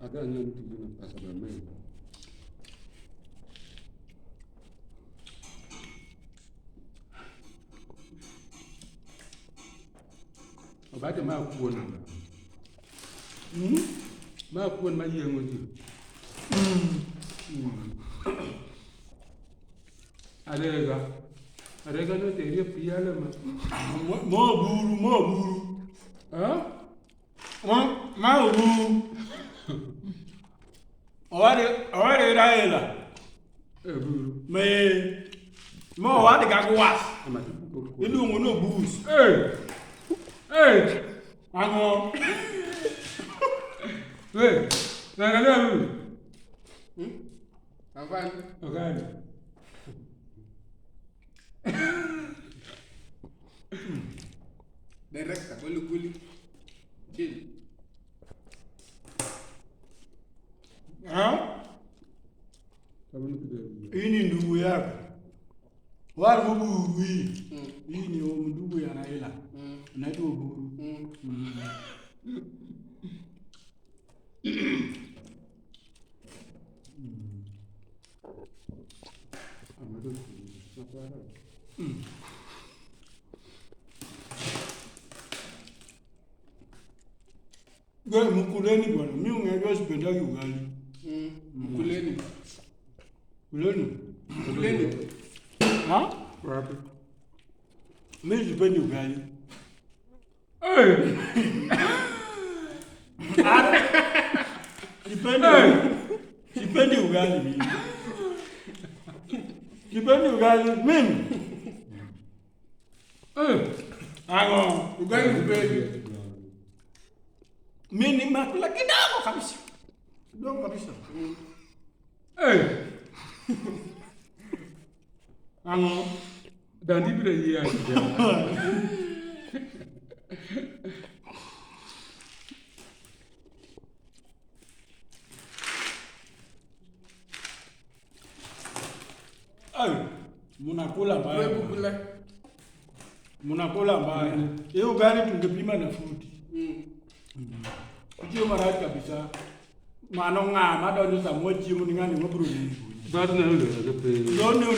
Ada yang tinggi pas bermain. Obato ma kuon. Ma kuon ma yengo ji. Adega no teria piala ma. Mo buru. Ah? Ma buru. Owari raela. Buru. Mo wadi gagwas. Amati. Ilu ngono bus. Hey. Ango. Weh. Nangala lu. Afan. Okay. Directa, kuli. Chill. Hii ni ndugu yako. Wale bubu hii. Hii ni ndugu ya Raila. Anaitwa Uhuru. Gwe mkuleni bwana. Mimi unajua sipendagi ugali. Mkuleni. Ha? Wapi? Mimi sipendi ugali. Sipendi ugali mimi. Sipendi ugali mimi. Ango, ugali sipendi. Mimi nakula kidogo kabisa. Ango, Dandi bila ya. Munakula mbaya. Hiyo ugali tungepima na futi. Hiyo mara kabisa. Mano ngama ndo za mochi muningani ngobru. Bado na yule. Ndio.